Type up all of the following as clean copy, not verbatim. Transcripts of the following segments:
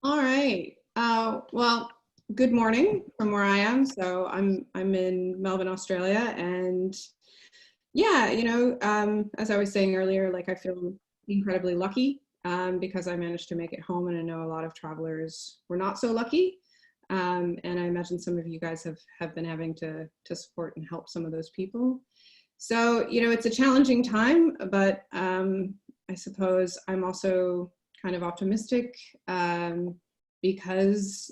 All right. Well, good morning from where I am. So I'm in Melbourne, Australia, and yeah, as I was saying earlier, like I feel incredibly lucky because I managed to make it home, and I know a lot of travelers were not so lucky. And I imagine some of you guys have been having to support and help some of those people. So it's a challenging time, but I suppose I'm also kind of optimistic because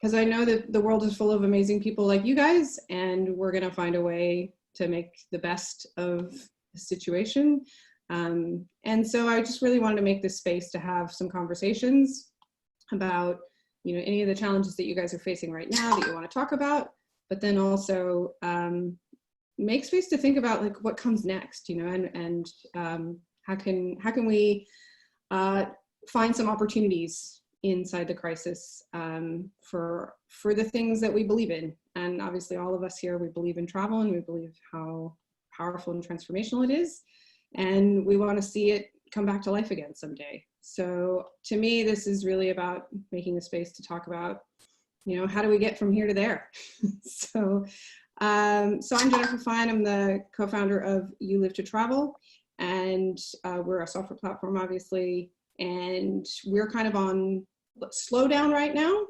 because I know that the world is full of amazing people like you guys, and we're going to find a way to make the best of the situation. And so I just really wanted to make this space to have some conversations about, any of the challenges that you guys are facing right now that you want to talk about, but then also make space to think about like what comes next, and how can we find some opportunities inside the crisis for the things that we believe in. And obviously all of us here, we believe in travel and we believe how powerful and transformational it is. And we want to see it come back to life again someday. So to me, this is really about making a space to talk about, how do we get from here to there? So I'm Jennifer Fine. I'm the co-founder of YouLive to Travel, and we're a software platform, obviously, and we're kind of on slowdown right now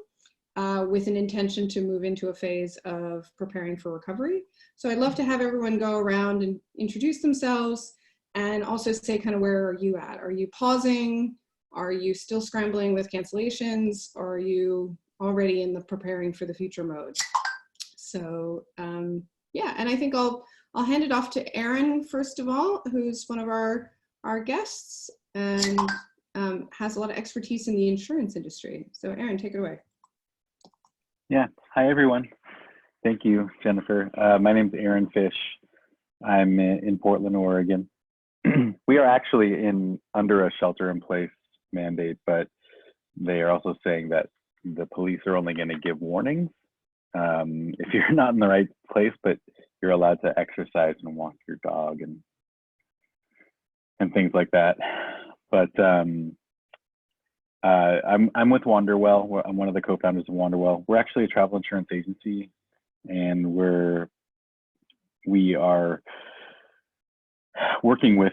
with an intention to move into a phase of preparing for recovery. So I'd love to have everyone go around and introduce themselves and also say kind of where are you at? Are you pausing? Are you still scrambling with cancellations? Or are you already in the preparing for the future mode? So yeah, and I think I'll hand it off to Erin first of all, who's one of our guests and has a lot of expertise in the insurance industry. So Erin, take it away. Yeah. Hi, everyone. Thank you, Jennifer. My name is Aaron Fish. I'm in Portland, Oregon. We are actually under a shelter-in-place mandate, but they are also saying that the police are only going to give warnings if you're not in the right place, but you're allowed to exercise and walk your dog and things like that. But I'm with Wanderwell. I'm one of the co-founders of Wanderwell. We're actually a travel insurance agency, and we are working with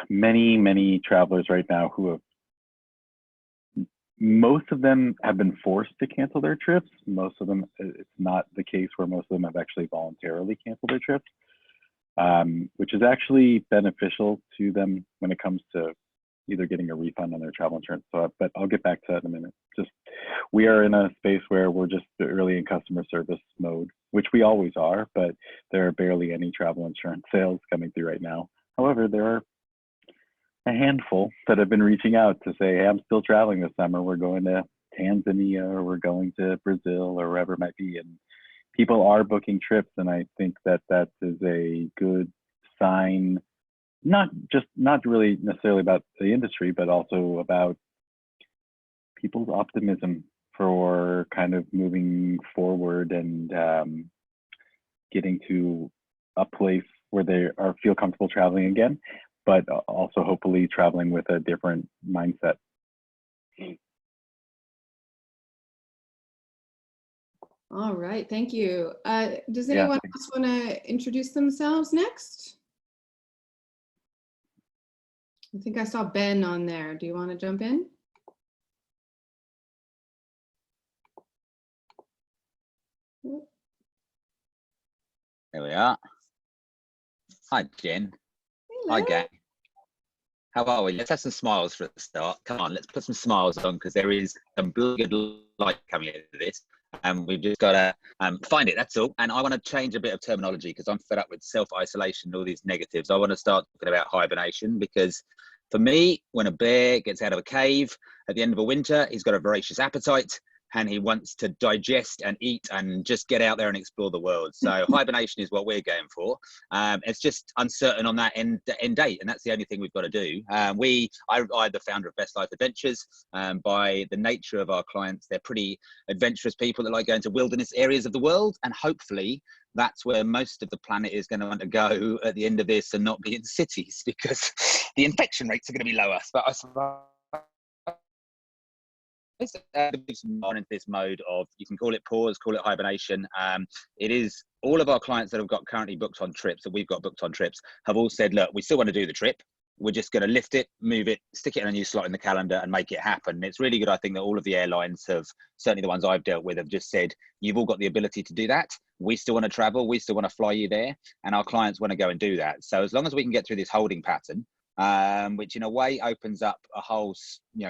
many travelers right now who have, most of them have been forced to cancel their trips. Most of them, it's not the case where most of them have actually voluntarily canceled their trips, which is actually beneficial to them when it comes to either getting a refund on their travel insurance. So, but I'll get back to that in a minute. We are in a space where we're just early in customer service mode, which we always are, but there are barely any travel insurance sales coming through right now. However, there are a handful that have been reaching out to say, hey, I'm still traveling this summer. We're going to Tanzania, or we're going to Brazil, or wherever it might be. And people are booking trips. And I think that is a good sign, not really necessarily about the industry, but also about people's optimism for kind of moving forward and getting to a place where they feel comfortable traveling again, but also hopefully traveling with a different mindset. All right, thank you. Does anyone else want to introduce themselves next? I think I saw Ben on there. Do you want to jump in? There we are. Hi, Jen. Hello. Hi, gang. How are we? Let's have some smiles for the start. Come on, let's put some smiles on, because there is some good light coming into this. And we've just got to find it, that's all. And I want to change a bit of terminology because I'm fed up with self-isolation and all these negatives. I want to start talking about hibernation, because for me, when a bear gets out of a cave at the end of a winter, he's got a voracious appetite and he wants to digest and eat and just get out there and explore the world. So hibernation is what we're going for. It's just uncertain on that end date, and that's the only thing we've got to do. I'm the founder of Best Life Adventures. By the nature of our clients, they're pretty adventurous people that like going to wilderness areas of the world, and hopefully that's where most of the planet is going to want to go at the end of this, and not be in cities, because the infection rates are going to be lower. But I suppose On into this mode of, you can call it pause, call it hibernation. It is all of our clients that have got currently booked on trips, that we've got booked on trips, have all said, look, we still want to do the trip. We're just going to lift it, move it, stick it in a new slot in the calendar and make it happen. And it's really good. I think that all of the airlines have, certainly the ones I've dealt with, have just said, you've all got the ability to do that. We still want to travel. We still want to fly you there. And our clients want to go and do that. So as long as we can get through this holding pattern, which in a way opens up a whole,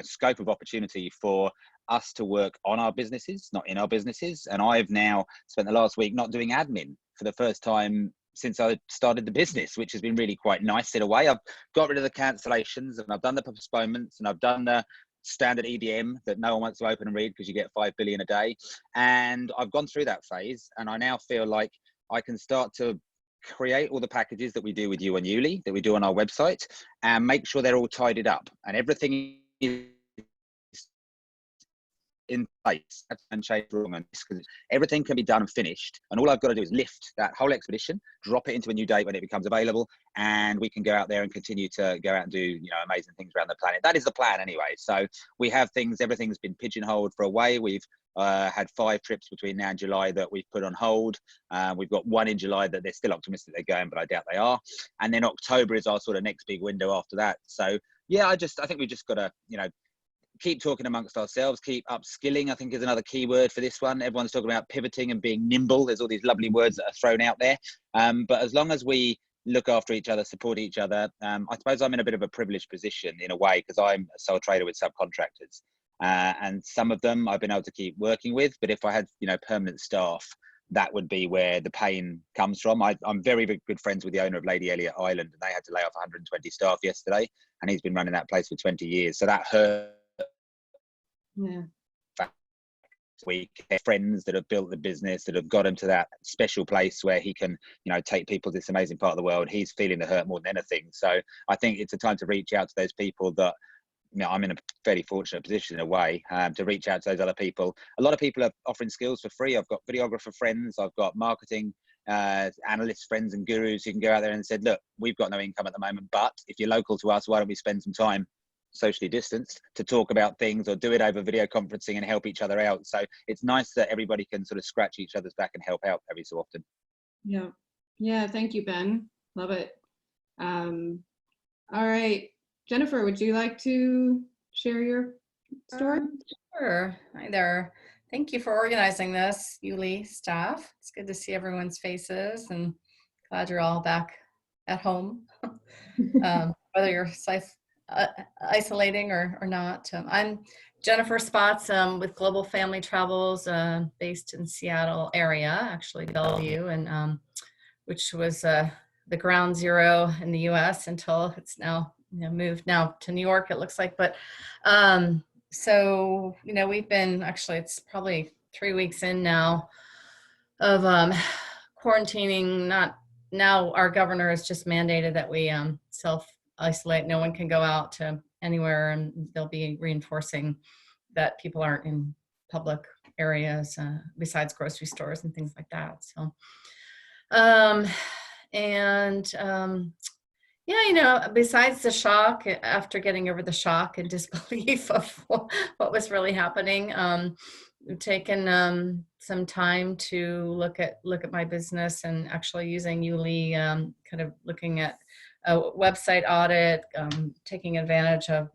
scope of opportunity for us to work on our businesses, not in our businesses. And I've now spent the last week not doing admin for the first time since I started the business, which has been really quite nice in a way. I've got rid of the cancellations and I've done the postponements and I've done the standard EDM that no one wants to open and read because you get 5 billion a day. And I've gone through that phase and I now feel like I can start to create all the packages that we do with you on YouLi, that we do on our website, and make sure they're all tidied up and everything is in place and change wrong, because everything can be done and finished, and all I've got to do is lift that whole expedition, drop it into a new date when it becomes available, and we can go out there and continue to go out and do amazing things around the planet. That is the plan anyway. So we have things, everything's been pigeonholed for a way. We've had 5 trips between now and July that we've put on hold. We've got 1 in July that they're still optimistic they're going, but I doubt they are. And then October is our sort of next big window after that. So yeah, I think we've just got to keep talking amongst ourselves, keep upskilling, I think is another key word for this one. Everyone's talking about pivoting and being nimble. There's all these lovely words that are thrown out there. But as long as we look after each other, support each other, I suppose I'm in a bit of a privileged position in a way, because I'm a sole trader with subcontractors. And some of them I've been able to keep working with, but if I had, permanent staff, that would be where the pain comes from. I'm very, very good friends with the owner of Lady Elliot Island, and they had to lay off 120 staff yesterday, and he's been running that place for 20 years. So that hurt. Yeah. We have friends that have built the business, that have got him to that special place where he can, take people to this amazing part of the world. He's feeling the hurt more than anything. So I think it's a time to reach out to those people that, I'm in a fairly fortunate position in a way, to reach out to those other people. A lot of people are offering skills for free. I've got videographer friends, I've got marketing analyst friends and gurus who can go out there and said, look, we've got no income at the moment, but if you're local to us, why don't we spend some time socially distanced to talk about things, or do it over video conferencing and help each other out. So it's nice that everybody can sort of scratch each other's back and help out every so often. Yeah, thank you, Ben. Love it. All right, Jennifer, would you like to share your story? Sure. Hi there. Thank you for organizing this, YouLi staff. It's good to see everyone's faces, and glad you're all back at home, whether you're isolating or not. I'm Jennifer Spots with Global Family Travels, based in Seattle area, actually Bellevue, and which was the ground zero in the U.S. until it's now moved now to New York, it looks like. But so we've been, actually it's probably 3 weeks in now of quarantining. Not now, our governor has just mandated that we self-isolate. No one can go out to anywhere, and they'll be reinforcing that people aren't in public areas besides grocery stores and things like that. So besides the shock, after getting over the shock and disbelief of what was really happening, we've taken some time to look at my business, and actually using YouLi, kind of looking at a website audit, taking advantage of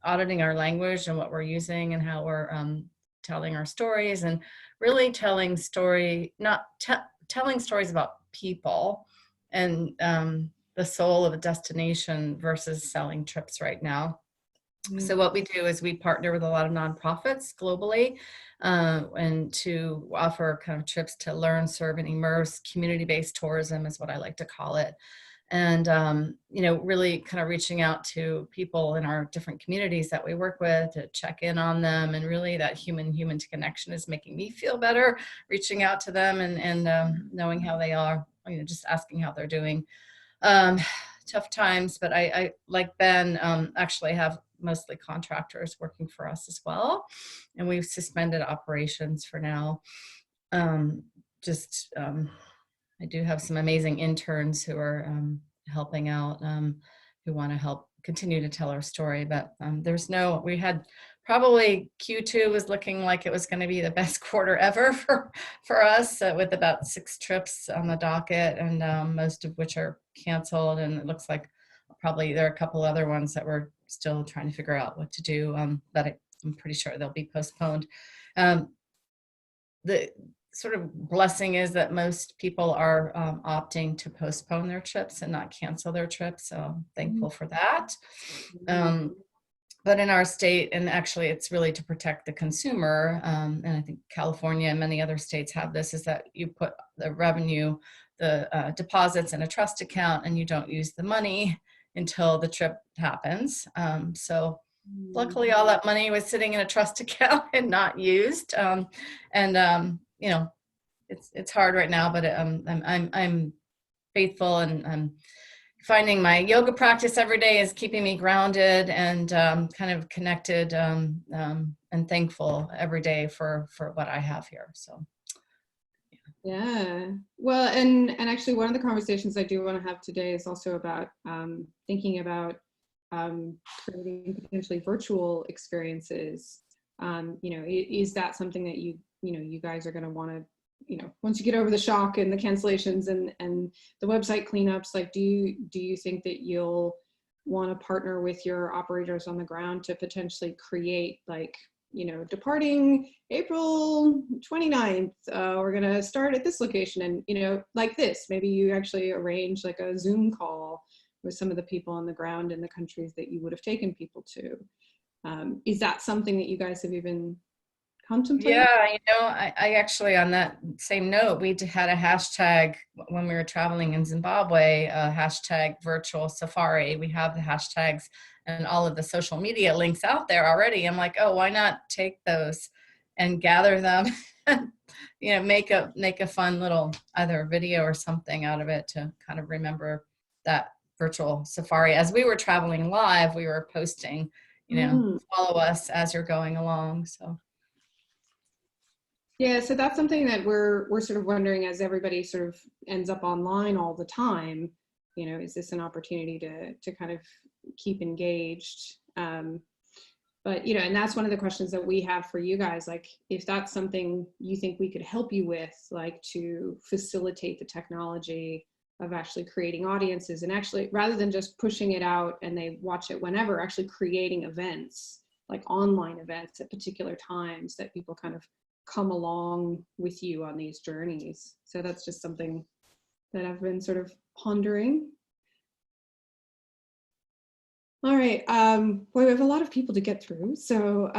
auditing our language and what we're using and how we're telling our stories, and really telling stories about people and the soul of a destination versus selling trips right now. So what we do is we partner with a lot of nonprofits globally, and to offer kind of trips to learn, serve, and immerse. Community-based tourism is what I like to call it. And, really kind of reaching out to people in our different communities that we work with to check in on them. And really that human to connection is making me feel better, reaching out to them and knowing how they are, just asking how they're doing. Tough times, but I like Ben, actually have mostly contractors working for us as well. And we've suspended operations for now. I do have some amazing interns who are helping out, who want to help continue to tell our story. But we had probably Q2 was looking like it was going to be the best quarter ever for us, with about 6 trips on the docket, and most of which are canceled. And it looks like probably there are a couple other ones that we're still trying to figure out what to do, that I'm pretty sure they'll be postponed. The sort of blessing is that most people are opting to postpone their trips and not cancel their trips. So I'm thankful for that. But in our state, and actually it's really to protect the consumer, and I think California and many other states have this, is that you put the revenue, the deposits in a trust account, and you don't use the money until the trip happens. So luckily all that money was sitting in a trust account and not used. You know, it's hard right now, but I'm faithful, and I'm finding my yoga practice every day is keeping me grounded and kind of connected, and thankful every day for what I have here. So. Yeah, well, and actually one of the conversations I do want to have today is also about thinking about creating potentially virtual experiences. You know, is that something that you guys are going to want to, once you get over the shock and the cancellations and the website cleanups, like, do you think that you'll want to partner with your operators on the ground to potentially create, like, departing April 29th, we're going to start at this location, and, like this, maybe you actually arrange like a Zoom call with some of the people on the ground in the countries that you would have taken people to. Is that something that you guys have even contemplated? Yeah, I actually, on that same note, we had a hashtag when we were traveling in Zimbabwe, hashtag virtual safari. We have the hashtags and all of the social media links out there already. I'm like, oh, why not take those and gather them and, make a fun little either video or something out of it to kind of remember that virtual safari. As we were traveling live, we were posting, follow us as you're going along. So. Yeah, so that's something that we're sort of wondering, as everybody sort of ends up online all the time, is this an opportunity to kind of keep engaged? But, and that's one of the questions that we have for you guys, like, if that's something you think we could help you with, like, to facilitate the technology of actually creating audiences, and actually, rather than just pushing it out and they watch it whenever, actually creating events, like online events at particular times that people kind of come along with you on these journeys. So that's just something that I've been sort of pondering. All right, boy, we have a lot of people to get through. So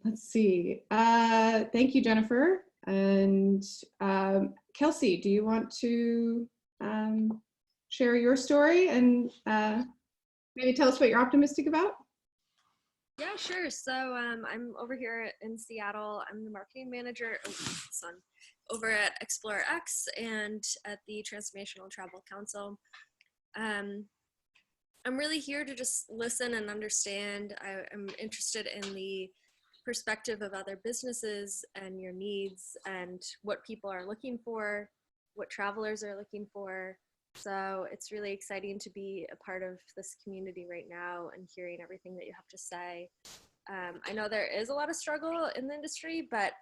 let's see. Thank you, Jennifer. And Kelsey, do you want to share your story and maybe tell us what you're optimistic about? Yeah, sure. So I'm over here in Seattle. I'm the marketing manager over at ExploreX and at the Transformational Travel Council. I'm really here to just listen and understand. I'm interested in the perspective of other businesses and your needs and what people are looking for, what travelers are looking for. So it's really exciting to be a part of this community right now and hearing everything that you have to say. I know there is a lot of struggle in the industry, but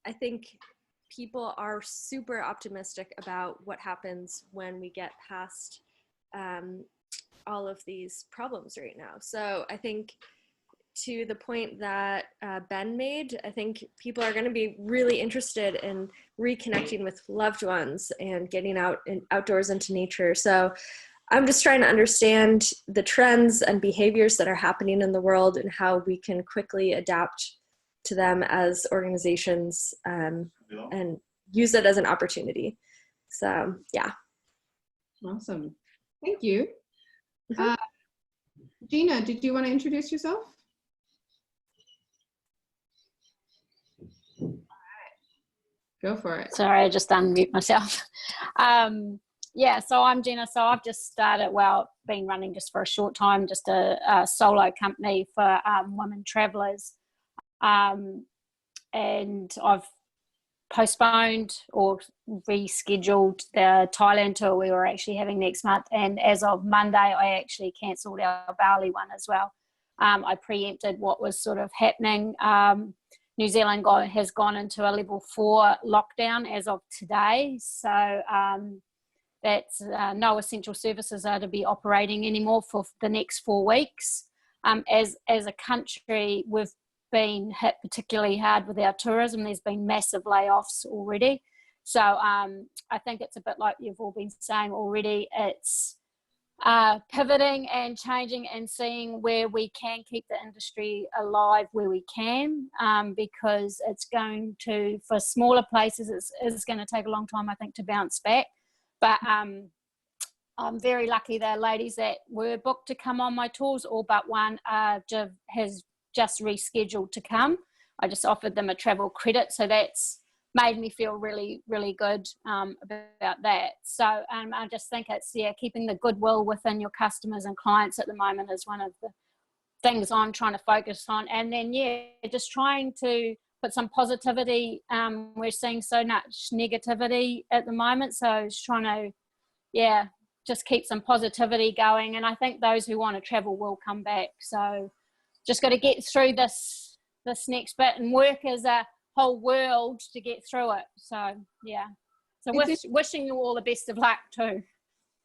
I think people are super optimistic about what happens when we get past all of these problems right now. So I think, to the point that Ben made, I think people are going to be really interested in reconnecting with loved ones and getting out and outdoors into nature. So I'm just trying to understand the trends and behaviors that are happening in the world and how we can quickly adapt to them as organizations, and use it as an opportunity. So yeah. Awesome. Thank you. Gina, did you want to introduce yourself? Go for it. Sorry, I just unmute myself. Yeah, so I'm Gina. So I've just started, been running just for a short time, just a solo company for women travellers. And I've postponed or rescheduled the Thailand tour we were actually having next month. And as of Monday, I actually cancelled our Bali one as well. I preempted what was sort of happening. New Zealand has gone into a level 4 lockdown as of today. So that's no essential services are to be operating anymore for the next 4 weeks. As a country, we've been hit particularly hard with our tourism. There's been massive layoffs already. So I think it's a bit like you've all been saying already. It's pivoting and changing and seeing where we can keep the industry alive where we can, because it's going to, for smaller places, it's going to take a long time, I think, to bounce back. But I'm very lucky the ladies that were booked to come on my tours, all but one has just rescheduled to come. I just offered them a travel credit, so that's made me feel really, really good about that. So I just think it's, keeping the goodwill within your customers and clients at the moment is one of the things I'm trying to focus on. And then, just trying to put some positivity. We're seeing so much negativity at the moment, so it's trying to, just keep some positivity going. And I think those who want to travel will come back. So just got to get through this next bit and work as a whole world to get through it. So wishing you all the best of luck too.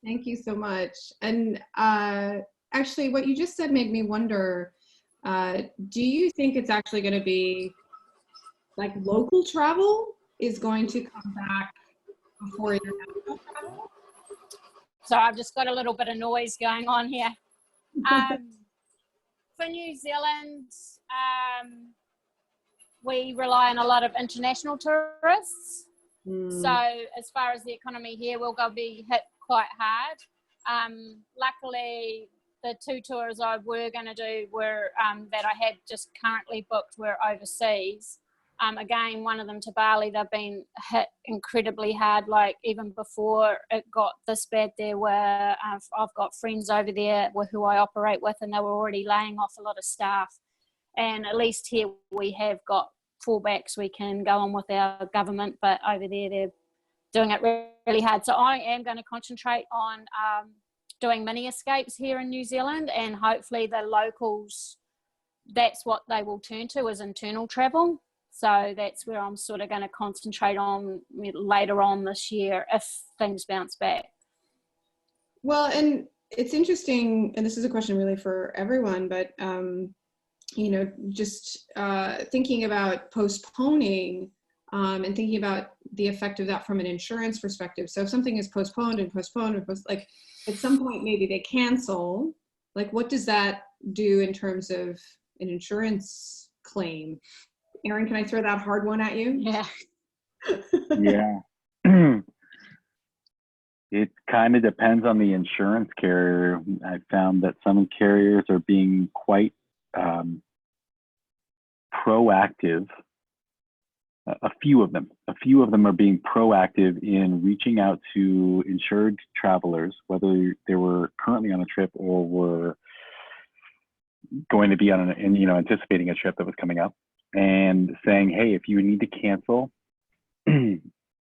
Thank you so much. And actually what you just said made me wonder, do you think it's actually going to be like local travel is going to come back before international travel? So I've just got a little bit of noise going on here. For New Zealand, we rely on a lot of international tourists. So as far as the economy here, we'll be hit quite hard. Luckily, the 2 tours I were going to do were that I had just currently booked were overseas. Again, one of them to Bali, they've been hit incredibly hard. Like even before it got this bad, I've got friends over there who I operate with, and they were already laying off a lot of staff. And at least here we have got fallbacks. We can go on with our government, but over there they're doing it really hard. So I am going to concentrate on doing mini escapes here in New Zealand, and hopefully the locals, that's what they will turn to is internal travel. So that's where I'm sort of going to concentrate on later on this year if things bounce back. Well, and it's interesting, and this is a question really for everyone, but just thinking about postponing and thinking about the effect of that from an insurance perspective. So if something is postponed, like at some point maybe they cancel, like what does that do in terms of an insurance claim? Erin, can I throw that hard one at you? Yeah. Yeah. It kind of depends on the insurance carrier. I found that some carriers are being quite proactive. A few of them are being proactive in reaching out to insured travelers, whether they were currently on a trip or were going to be on anticipating a trip that was coming up, and saying, hey, if you need to cancel,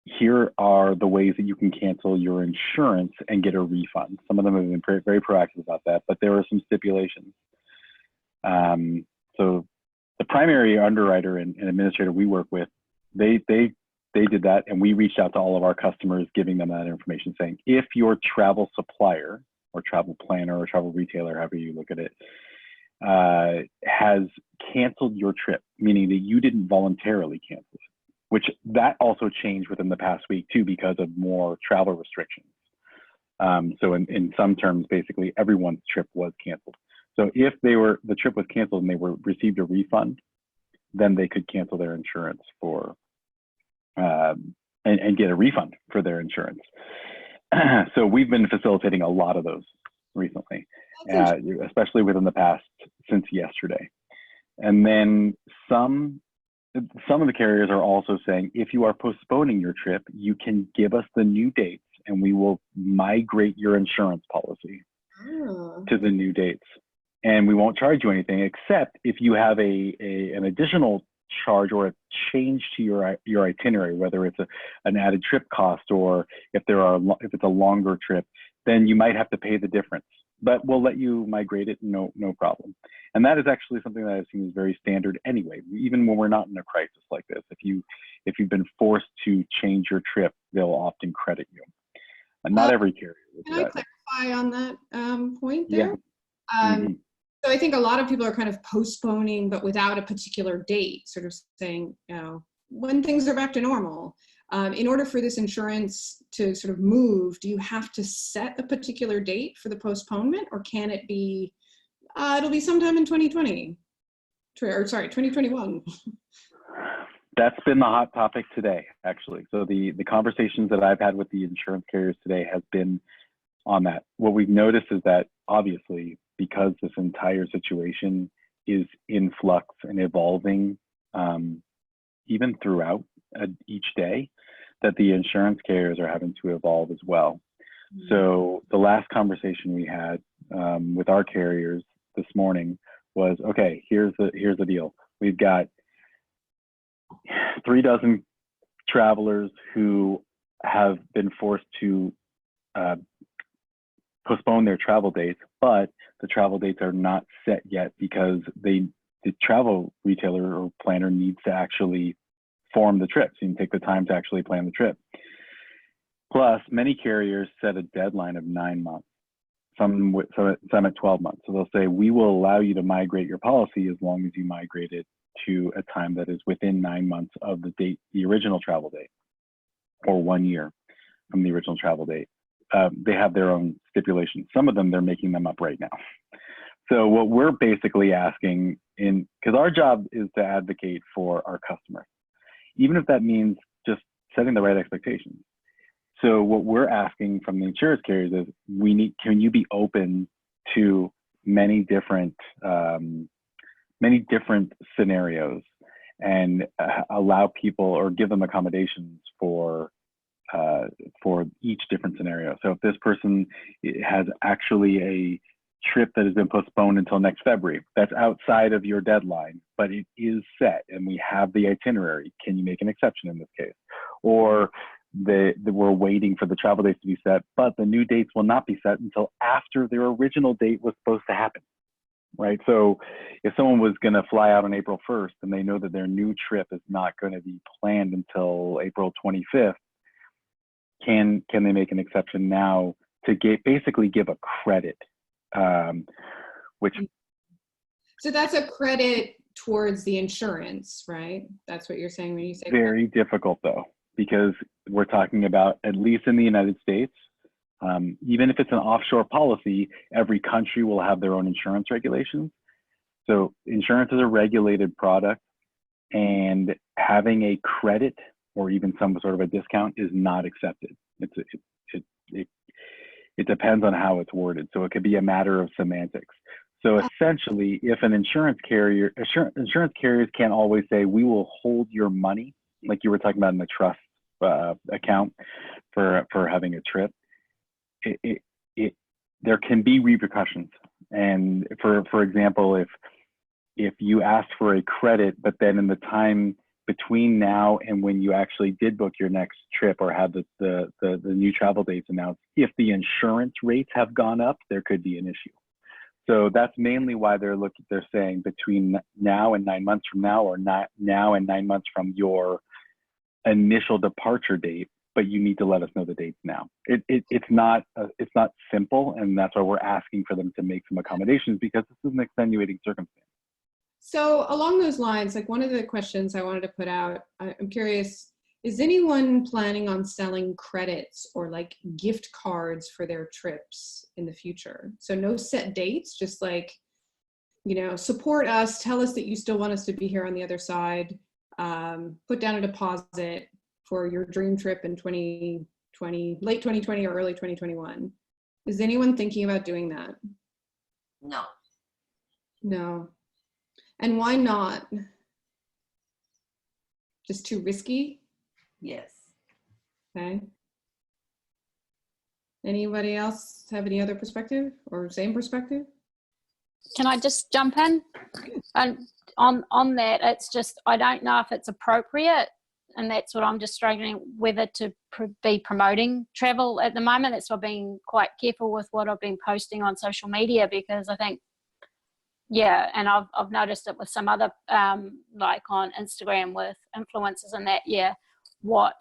here are the ways that you can cancel your insurance and get a refund. Some of them have been very proactive about that, but there are some stipulations. So the primary underwriter and administrator we work with, they did that, and we reached out to all of our customers, giving them that information, saying, if your travel supplier or travel planner or travel retailer, however you look at it, has canceled your trip, meaning that you didn't voluntarily cancel it, which that also changed within the past week too, because of more travel restrictions. So in some terms, basically everyone's trip was canceled. So if the trip was canceled and they received a refund, then they could cancel their insurance for and get a refund for their insurance. So we've been facilitating a lot of those recently, especially within the past since yesterday. And then some of the carriers are also saying, if you are postponing your trip, you can give us the new dates and we will migrate your insurance policy to the new dates. And we won't charge you anything, except if you have an additional charge or a change to your itinerary, whether it's an added trip cost or if it's a longer trip, then you might have to pay the difference but we'll let you migrate it, no problem. And that is actually something that I've seen is very standard anyway, even when we're not in a crisis like this. If you've been forced to change your trip, they'll often credit you. And not every carrier will do Can I that. clarify on that point there? Yeah. So I think a lot of people are kind of postponing, but without a particular date, sort of saying, you know, when things are back to normal. In order for this insurance to sort of move, do you have to set a particular date for the postponement, or can it be, it'll be sometime in 2020, or sorry, 2021? That's been the hot topic today, actually. So the conversations that I've had with the insurance carriers today has been on that. What we've noticed is that obviously, because this entire situation is in flux and evolving even throughout each day, that the insurance carriers are having to evolve as well. Mm-hmm. So the last conversation we had with our carriers this morning was, okay, here's the deal. We've got 36 travelers who have been forced to postpone their travel dates, but the travel dates are not set yet because the travel retailer or planner needs to actually form the trip. So you can take the time to actually plan the trip. Plus, many carriers set a deadline of 9 months, some at 12 months. So they'll say, we will allow you to migrate your policy as long as you migrate it to a time that is within 9 months of the date, the original travel date, or 1 year from the original travel date. They have their own stipulations. Some of them, they're making them up right now. So what we're basically asking, because our job is to advocate for our customers, even if that means just setting the right expectations. So what we're asking from the insurance carriers is, can you be open to many different scenarios and allow people or give them accommodations for each different scenario. So if this person has actually a trip that has been postponed until next February, that's outside of your deadline, but it is set and we have the itinerary, can you make an exception in this case? Or we're waiting for the travel dates to be set, but the new dates will not be set until after their original date was supposed to happen, right? So if someone was going to fly out on April 1st and they know that their new trip is not going to be planned until April 25th, can they make an exception now to basically give a credit, which. So that's a credit towards the insurance, right? That's what you're saying when you say very credit. Difficult though, because we're talking about, at least in the United States, even if it's an offshore policy, every country will have their own insurance regulations. So insurance is a regulated product, and having a credit or even some sort of a discount is not accepted. It depends on how it's worded. So it could be a matter of semantics. So essentially, if an insurance carriers can't always say, we will hold your money, like you were talking about in the trust account for having a trip, there can be repercussions. And for example, if you ask for a credit, but then in the time between now and when you actually did book your next trip or have the new travel dates announced, if the insurance rates have gone up, there could be an issue. So that's mainly why they're saying between now and 9 months from now, or not now and 9 months from your initial departure date, but you need to let us know the dates now. It's not simple, and that's why we're asking for them to make some accommodations, because this is an extenuating circumstance. So along those lines, like one of the questions I wanted to put out, I'm curious, is anyone planning on selling credits or like gift cards for their trips in the future? So no set dates, just like, support us, tell us that you still want us to be here on the other side, put down a deposit for your dream trip in 2020, late 2020 or early 2021. Is anyone thinking about doing that? No. No. And why not? Just too risky? Yes. Okay. Anybody else have any other perspective or same perspective? Can I just jump in? And on that, it's just, I don't know if it's appropriate and that's what I'm just struggling whether to be promoting travel at the moment. That's why I've been quite careful with what I've been posting on social media, because I think, yeah, and I've noticed it with some other like on Instagram with influencers and that, yeah, what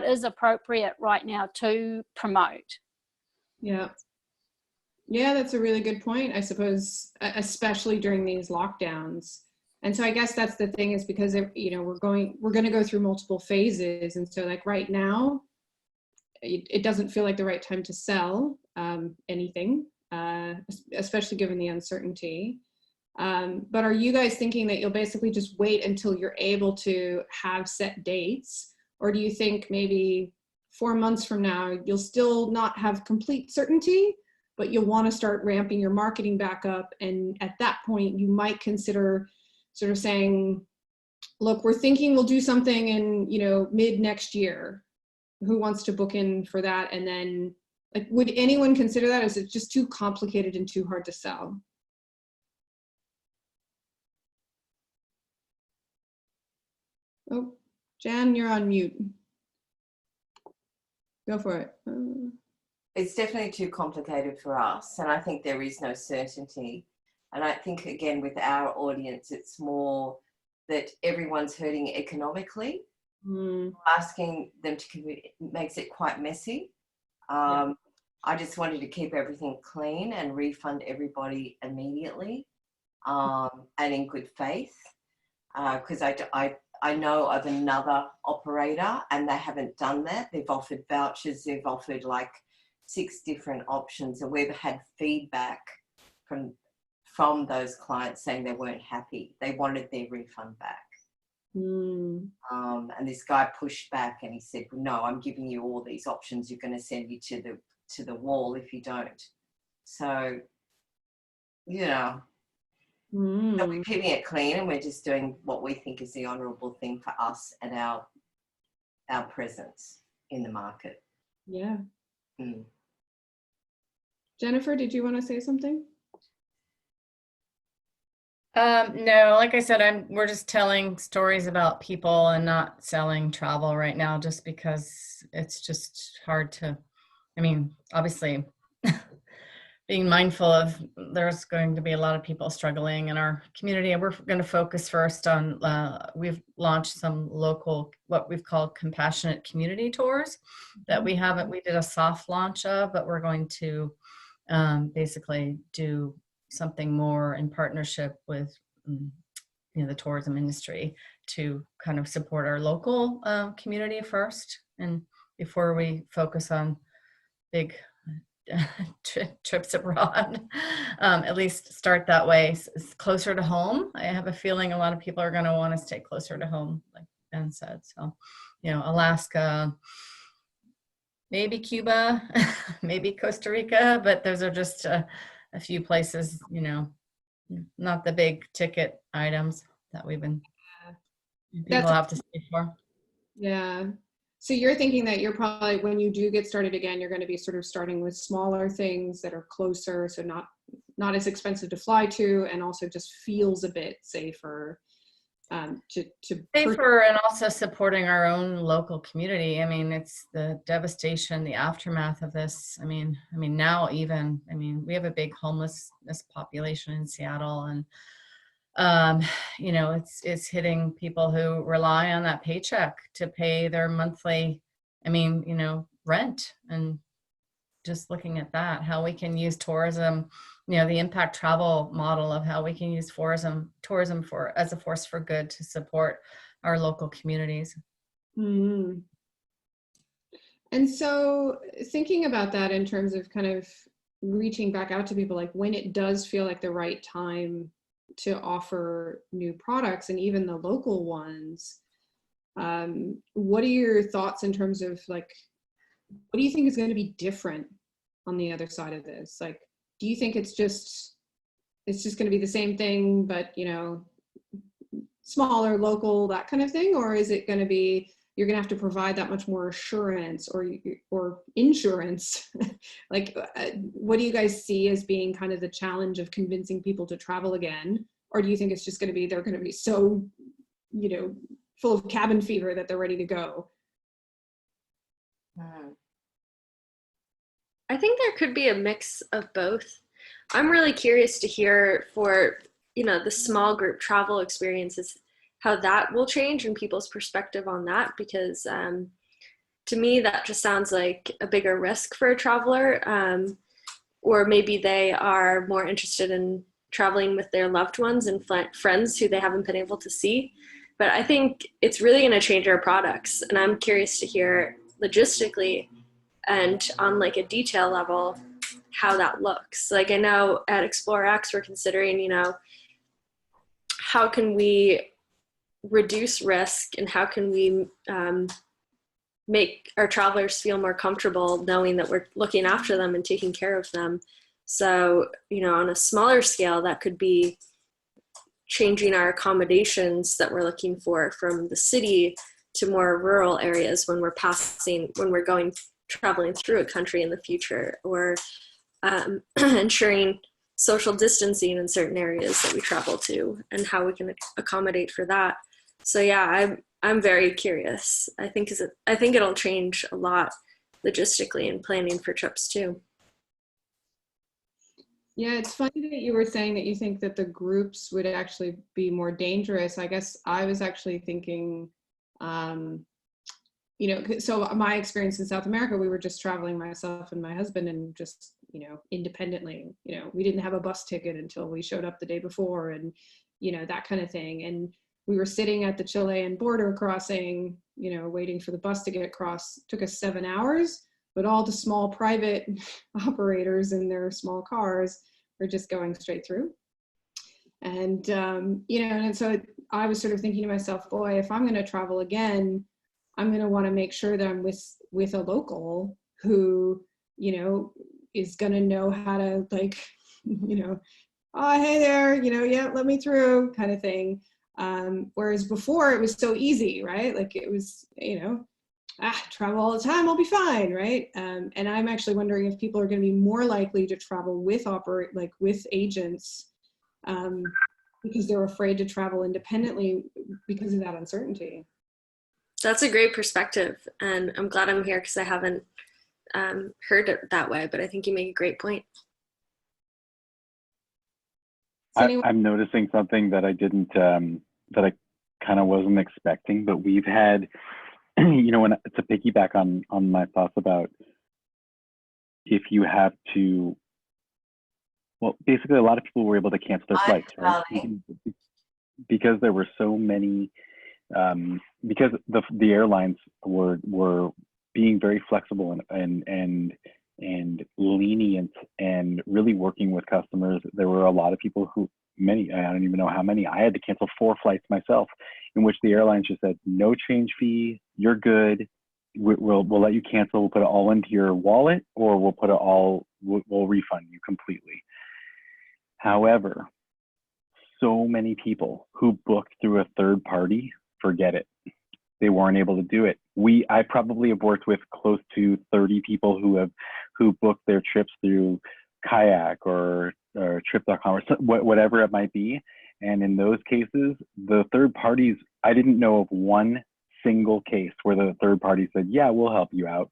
is appropriate right now to promote. Yeah. Yeah, that's a really good point, I suppose, especially during these lockdowns. And so I guess that's the thing, is because, you know, we're going to go through multiple phases. And so like right now, it doesn't feel like the right time to sell anything, especially given the uncertainty. But are you guys thinking that you'll basically just wait until you're able to have set dates? Or do you think maybe 4 months from now, you'll still not have complete certainty, but you'll want to start ramping your marketing back up? And at that point, you might consider sort of saying, look, we're thinking we'll do something in, you know, mid next year. Who wants to book in for that? And then, like, would anyone consider that? Or is it just too complicated and too hard to sell? Oh, Jan, you're on mute. Go for it. It's definitely too complicated for us, and I think there is no certainty. And I think, again, with our audience, it's more that everyone's hurting economically. Asking them to commit makes it quite messy. I just wanted to keep everything clean and refund everybody immediately, and in good faith, because I know of another operator and they haven't done that. They've offered vouchers, they've offered like 6 different options, and we've had feedback from those clients saying they weren't happy. They wanted their refund back. And this guy pushed back and he said, well, no, I'm giving you all these options. You're going to send me to the wall if you don't. So, you know, so we're keeping it clean, and we're just doing what we think is the honourable thing for us and our presence in the market. Yeah. Jennifer, did you want to say something? No, like I said, we're just telling stories about people and not selling travel right now, just because it's just hard to, I mean, obviously being mindful of there's going to be a lot of people struggling in our community, and we're going to focus first on, we've launched some local, what we've called compassionate community tours that we did a soft launch of, but we're going to basically do something more in partnership with the tourism industry to kind of support our local community first, and before we focus on big trips abroad, at least start that way. It's closer to home. I have a feeling a lot of people are going to want to stay closer to home, like Ben said. So, you know, Alaska, maybe Cuba, maybe Costa Rica, but those are just a few places, you know, not the big ticket items that people have to stay for. Yeah. So you're thinking that you're probably, when you do get started again, you're going to be sort of starting with smaller things that are closer, so not as expensive to fly to, and also just feels a bit safer. Safer, and also supporting our own local community. I mean, it's the devastation, the aftermath of this. I mean, now even, we have a big homelessness population in Seattle, and you know, it's hitting people who rely on that paycheck to pay their monthly, you know, rent. And just looking at that, how we can use tourism, you know, the impact travel model of how we can use tourism as a force for good to support our local communities. And so thinking about that in terms of kind of reaching back out to people, like when it does feel like the right time to offer new products, and even the local ones, what are your thoughts in terms of, like, what do you think is going to be different on the other side of this? Like, do you think it's just going to be the same thing, but, you know, smaller, local, that kind of thing? Or is it going to be, you're going to have to provide that much more assurance or insurance? Like, what do you guys see as being kind of the challenge of convincing people to travel again? Or do you think it's just going to be, they're going to be so, you know, full of cabin fever that they're ready to go. I think there could be a mix of both. I'm really curious to hear for, the small group travel experiences, how that will change and people's perspective on that, because to me, that just sounds like a bigger risk for a traveler, or maybe they are more interested in traveling with their loved ones and friends who they haven't been able to see. But I think it's really going to change our products, and I'm curious to hear logistically and on like a detail level how that looks. Like I know at ExploreX we're considering, how can we reduce risk and how can we make our travelers feel more comfortable knowing that we're looking after them and taking care of them. So, on a smaller scale, that could be changing our accommodations that we're looking for from the city to more rural areas when we're traveling through a country in the future, or ensuring social distancing in certain areas that we travel to and how we can accommodate for that. So yeah, I'm very curious. I think it'll change a lot logistically and planning for trips too. Yeah, it's funny that you were saying that you think that the groups would actually be more dangerous. I guess I was actually thinking, so my experience in South America, we were just traveling, myself and my husband, and just, independently, we didn't have a bus ticket until we showed up the day before, and, that kind of thing. And we were sitting at the Chilean border crossing, waiting for the bus to get across. It took us 7 hours, but all the small private operators in their small cars were just going straight through. And, and so I was sort of thinking to myself, boy, if I'm going to travel again, I'm going to want to make sure that I'm with a local who, is going to know how to, like, oh, hey there, yeah, let me through kind of thing. Whereas before it was so easy, right? Like it was, travel all the time, I'll be fine, right? And I'm actually wondering if people are going to be more likely to travel with agents, because they're afraid to travel independently because of that uncertainty. That's a great perspective, and I'm glad I'm here because I haven't heard it that way, but I think you make a great point. I'm noticing something that I didn't, that I kind of wasn't expecting, but we've had, when to piggyback on my thoughts about if you have to, well, basically a lot of people were able to cancel their flights, right? Because there were so many, because the airlines were being very flexible and lenient and really working with customers. There were a lot of people I don't even know how many, I had to cancel 4 flights myself, in which the airlines just said, no change fee, you're good. We'll let you cancel. We'll put it all into your wallet, or we'll refund you completely. However, so many people who booked through a third party, forget it. They weren't able to do it. I probably have worked with close to 30 people who booked their trips through Kayak or Trip.com or whatever it might be. And in those cases, the third parties, I didn't know of one single case where the third party said, yeah, we'll help you out.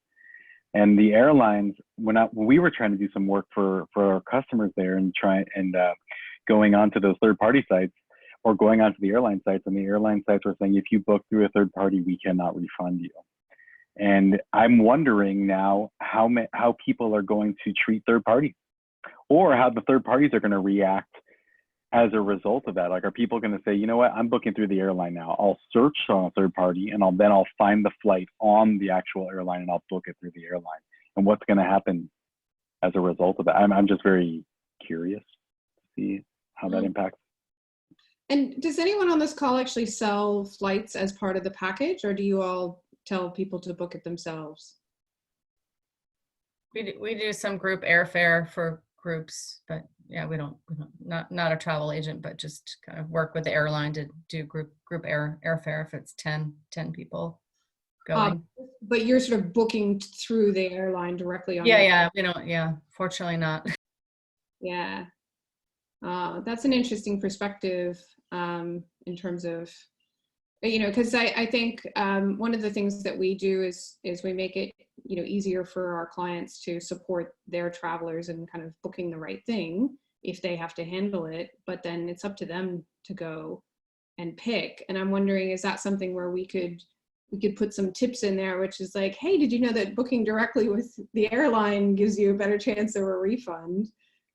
And the airlines, when we were trying to do some work for our customers there and going onto those third party sites, or going onto the airline sites, and the airline sites were saying, if you book through a third party, we cannot refund you. And I'm wondering now how people are going to treat third parties, or how the third parties are going to react as a result of that. Like, are people going to say, you know what, I'm booking through the airline now, I'll search on a third party, and I'll find the flight on the actual airline, and I'll book it through the airline. And what's going to happen as a result of that? I'm just very curious to see how that impacts. And does anyone on this call actually sell flights as part of the package, or do you all tell people to book it themselves? We do some group airfare for groups, but yeah, we don't not a travel agent, but just kind of work with the airline to do group airfare if it's 10 people going. But you're sort of booking through the airline directly on Fortunately not. Yeah. That's an interesting perspective in terms of because I think one of the things that we do is we make it, easier for our clients to support their travelers and kind of booking the right thing if they have to handle it, but then it's up to them to go and pick. And I'm wondering, is that something where we could put some tips in there, which is like, hey, did you know that booking directly with the airline gives you a better chance of a refund?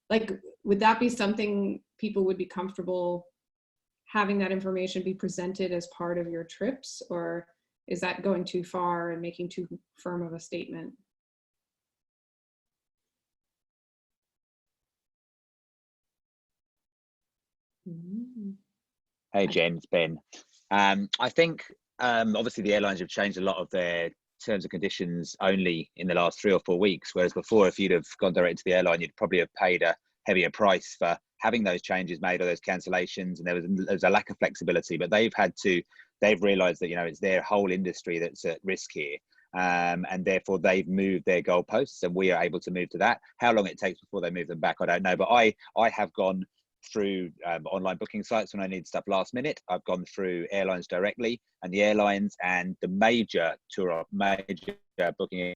Like, would that be something people would be comfortable having that information be presented as part of your trips, or is that going too far and making too firm of a statement? Hey, Jen, it's Ben. I think obviously the airlines have changed a lot of their terms and conditions only in the last 3 or 4 weeks, whereas before, if you'd have gone direct to the airline, you'd probably have paid a heavier price for having those changes made or those cancellations, and there was a lack of flexibility. But they've realised that it's their whole industry that's at risk here, and therefore they've moved their goalposts, and we are able to move to that. How long it takes before they move them back, I don't know. But I have gone through online booking sites when I need stuff last minute. I've gone through airlines directly, and the airlines and the major booking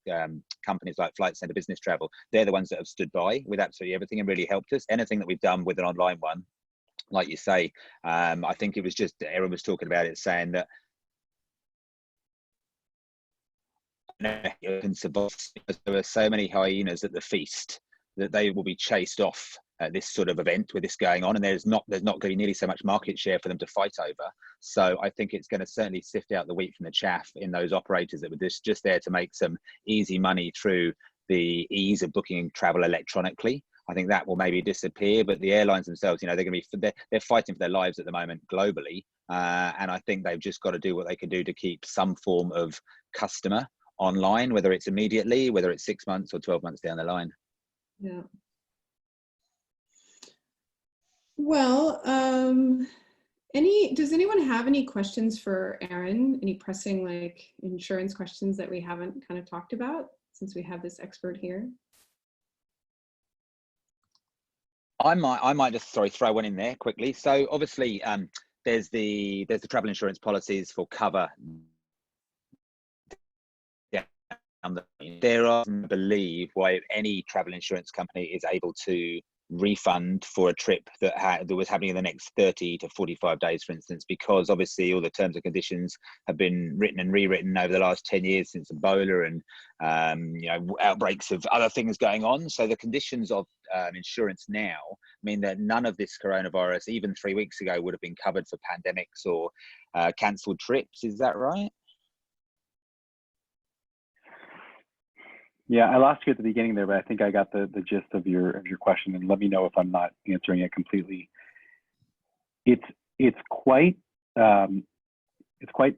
companies like Flight Centre Business Travel, they're the ones that have stood by with absolutely everything and really helped us. Anything that we've done with an online one, like you say, I think it was just Erin was talking about it, saying that can survive. There are so many hyenas at the feast that they will be chased off at this sort of event with this going on, and there's not going to be nearly so much market share for them to fight over. So I think it's going to certainly sift out the wheat from the chaff in those operators that were just there to make some easy money through the ease of booking travel electronically. I think that will maybe disappear, but the airlines themselves, they're going to be they're fighting for their lives at the moment globally, and I think they've just got to do what they can do to keep some form of customer online, whether it's immediately, whether it's 6 months or 12 months down the line. Yeah. Well, does anyone have any questions for Erin? Any pressing insurance questions that we haven't kind of talked about since we have this expert here? I might just throw one in there quickly. So obviously there's the travel insurance policies for cover. There are, I believe, why any travel insurance company is able to refund for a trip that was happening in the next 30 to 45 days, for instance, because obviously all the terms and conditions have been written and rewritten over the last 10 years since Ebola and outbreaks of other things going on. So the conditions of insurance now mean that none of this coronavirus, even 3 weeks ago, would have been covered for pandemics or cancelled trips. Is that right? Yeah, I lost you at the beginning there, but I think I got the gist of your question, and let me know if I'm not answering it completely. It's quite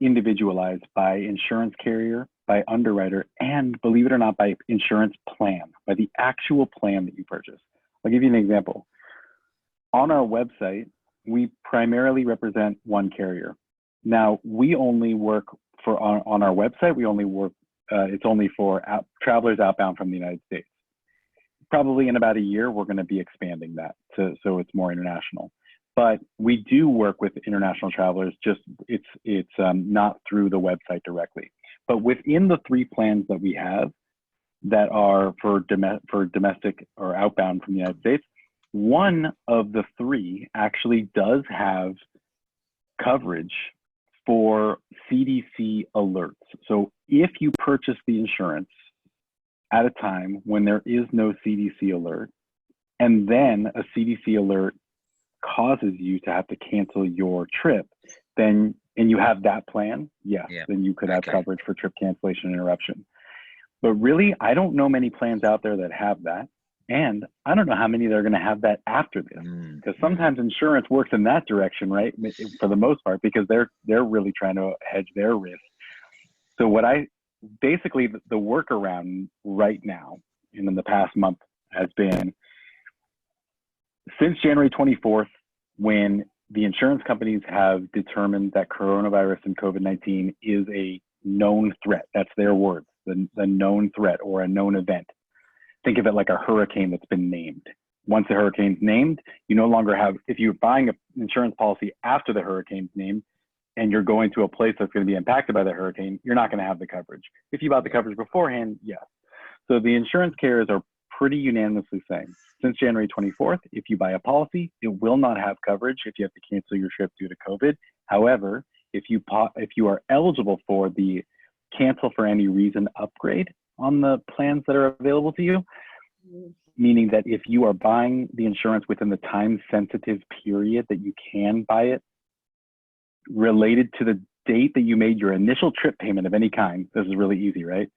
individualized by insurance carrier, by underwriter, and believe it or not, by insurance plan, by the actual plan that you purchase. I'll give you an example. On our website, we primarily represent one carrier. Now, we only work on our website, we only work it's only for travelers outbound from the United States. Probably in about a year, we're going to be expanding that so it's more international. But we do work with international travelers. Just it's not through the website directly. But within the 3 plans that we have that are for domestic or outbound from the United States, one of the 3 actually does have coverage for CDC alerts. So if you purchase the insurance at a time when there is no CDC alert, and then a CDC alert causes you to have to cancel your trip, then, and you have that plan, yes, then you could have coverage for trip cancellation and interruption. But really, I don't know many plans out there that have that. And I don't know how many they're going to have that after this, because sometimes insurance works in that direction, right? For the most part, because they're really trying to hedge their risk. So basically the workaround right now, and in the past month, has been since January 24th, when the insurance companies have determined that coronavirus and COVID-19 is a known threat. That's their words, the known threat or a known event. Think of it like a hurricane that's been named. Once the hurricane's named, you no longer have, if you're buying an insurance policy after the hurricane's named, and you're going to a place that's going to be impacted by the hurricane, you're not going to have the coverage. If you bought the coverage beforehand, yes. So the insurance carriers are pretty unanimously saying, since January 24th, if you buy a policy, it will not have coverage if you have to cancel your trip due to COVID. However, if you are eligible for the cancel for any reason upgrade on the plans that are available to you, meaning that if you are buying the insurance within the time sensitive period that you can buy it, related to the date that you made your initial trip payment of any kind, this is really easy, right?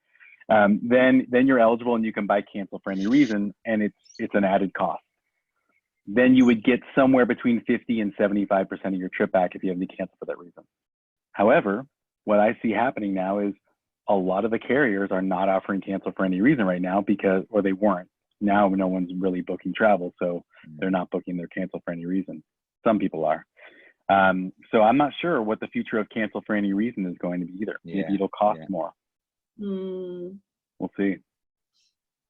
Then you're eligible and you can buy cancel for any reason, and it's an added cost. Then you would get somewhere between 50 and 75% of your trip back if you have to cancel for that reason. However, what I see happening now is a lot of the carriers are not offering cancel for any reason right now or they weren't. Now no one's really booking travel, so they're not booking their cancel for any reason. Some people are. So I'm not sure what the future of cancel for any reason is going to be either. Yeah. Maybe it'll cost more. Hmm. We'll see.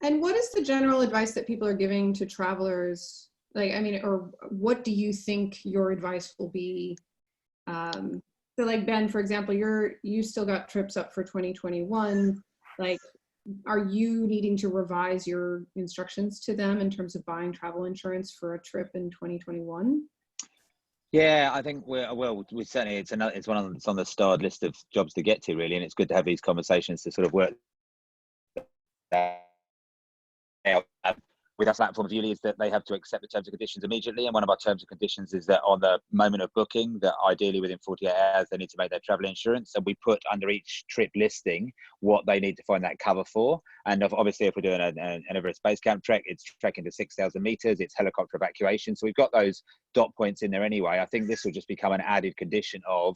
And what is the general advice that people are giving to travelers? Like, I mean, or what do you think your advice will be? So like Ben, for example, you still got trips up for 2021. Like, are you needing to revise your instructions to them in terms of buying travel insurance for a trip in 2021? Yeah, I think we certainly it's one of it's on the starred list of jobs to get to, really, and it's good to have these conversations to sort of work that out. With our platform, YouLi, is that they have to accept the terms and conditions immediately, and one of our terms and conditions is that on the moment of booking, that ideally within 48 hours they need to make their travel insurance, and we put under each trip listing what they need to find that cover for. And obviously, if we're doing an Everest base camp trek, it's trekking to 6,000 meters, it's helicopter evacuation, so we've got those dot points in there anyway. I think this will just become an added condition of,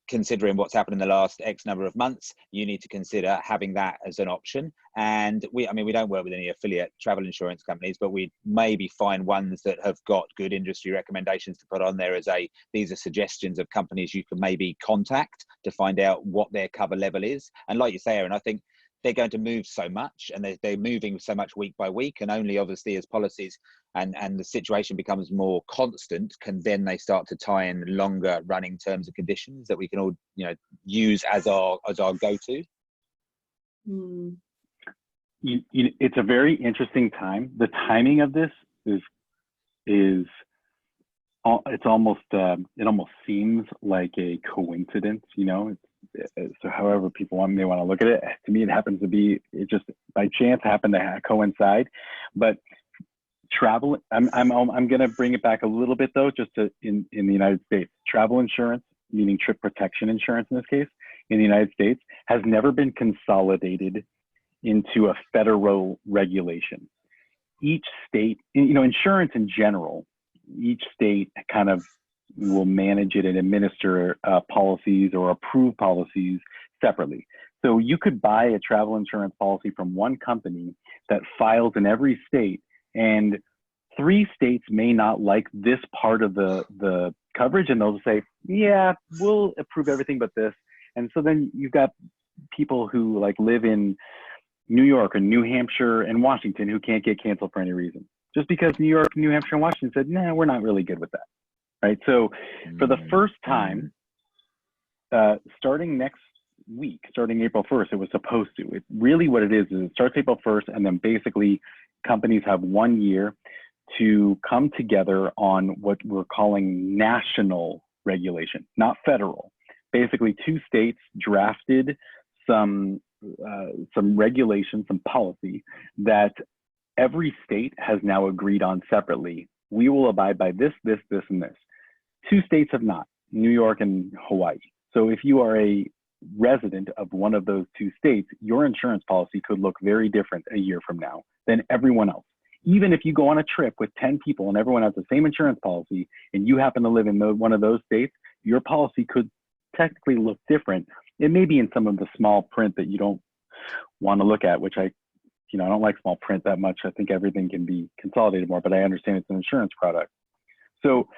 considering what's happened in the last X number of months, you need to consider having that as an option. And we don't work with any affiliate travel insurance companies, but we maybe find ones that have got good industry recommendations to put on there as these are suggestions of companies you can maybe contact to find out what their cover level is. And like you say, Aaron, I think they're going to move so much, and they're moving so much week by week, and only obviously as policies and the situation becomes more constant, can then they start to tie in longer running terms and conditions that we can all use as our go-to. It's a very interesting time. The timing of this is it's almost it almost seems like a coincidence, so however people may want to look at it. To me, it just by chance happened to coincide. But travel, I'm going to bring it back a little bit though, just in the United States. Travel insurance, meaning trip protection insurance in this case, in the United States, has never been consolidated into a federal regulation. Each state, insurance in general, each state kind of will manage it and administer policies or approve policies separately. So you could buy a travel insurance policy from one company that files in every state, and 3 states may not like this part of the coverage, and they'll say, yeah, we'll approve everything but this. And so then you've got people who live in New York or New Hampshire and Washington who can't get canceled for any reason, just because New York, New Hampshire, and Washington said, nah, we're not really good with that. Right. So for the first time, starting next week, starting April 1st, it was supposed to. It really what it is it starts April 1st, and then basically companies have 1 year to come together on what we're calling national regulation, not federal. Basically, 2 states drafted some regulation, some policy that every state has now agreed on separately. We will abide by this, this, this, and this. 2 states have not, New York and Hawaii. So if you are a resident of one of those 2 states, your insurance policy could look very different a year from now than everyone else. Even if you go on a trip with 10 people and everyone has the same insurance policy and you happen to live in one of those states, your policy could technically look different. It may be in some of the small print that you don't want to look at, which I don't like small print that much. I think everything can be consolidated more, but I understand it's an insurance product. So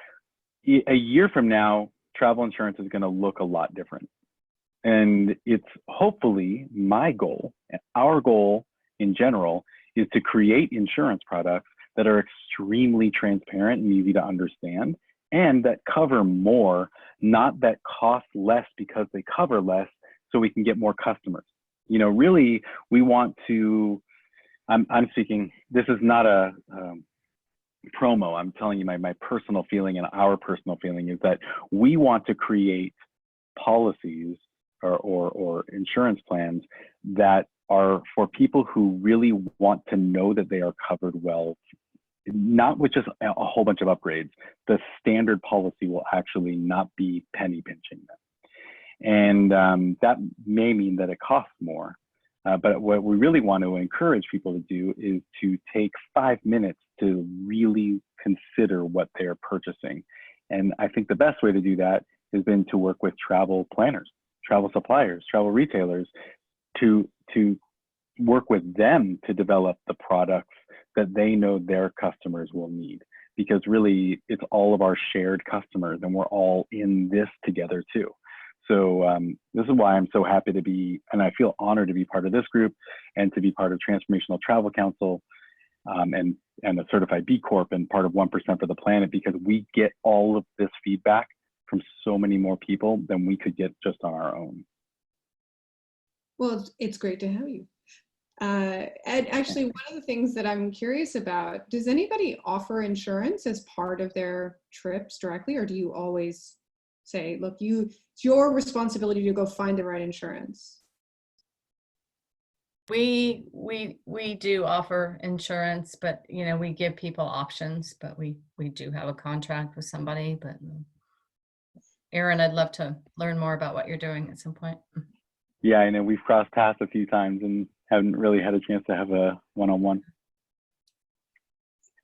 a year from now, travel insurance is going to look a lot different. And it's hopefully my goal, our goal in general, is to create insurance products that are extremely transparent and easy to understand, and that cover more, not that cost less because they cover less, so we can get more customers. You know, really, we want to, I'm speaking, this is not a promo, I'm telling you my personal feeling, and our personal feeling is that we want to create policies or insurance plans that are for people who really want to know that they are covered well, not with just a whole bunch of upgrades. The standard policy will actually not be penny pinching them. And that may mean that it costs more. But what we really want to encourage people to do is to take 5 minutes to really consider what they're purchasing. And I think the best way to do that has been to work with travel planners, travel suppliers, travel retailers, to work with them to develop the products that they know their customers will need. Because really, it's all of our shared customers, and we're all in this together too. So this is why I'm so happy to be, and I feel honored to be part of this group and to be part of Transformational Travel Council and a certified B Corp and part of 1% for the Planet, because we get all of this feedback from so many more people than we could get just on our own. Well, it's great to have you. And actually, one of the things that I'm curious about, does anybody offer insurance as part of their trips directly, or do you always say, look, it's your responsibility to go find the right insurance? We do offer insurance, but you know, we give people options, but we do have a contract with somebody. But Erin, I'd love to learn more about what you're doing at some point. Yeah, I know we've crossed paths a few times and haven't really had a chance to have a one-on-one.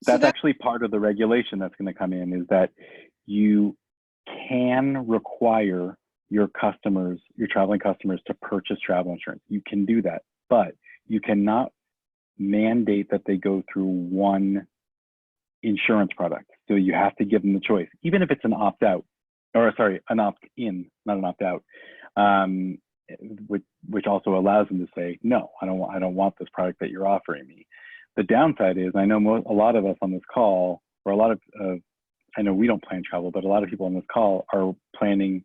That's actually part of the regulation that's going to come in, is that you can require your customers, your traveling customers, to purchase travel insurance. You can do that, but you cannot mandate that they go through one insurance product. So you have to give them the choice, even if it's an opt-out, or sorry, an opt-in, not an opt-out, which also allows them to say, no, I don't want this product that you're offering me. The downside is, I know a lot of us on this call, or a lot of, I know we don't plan travel, but a lot of people on this call are planning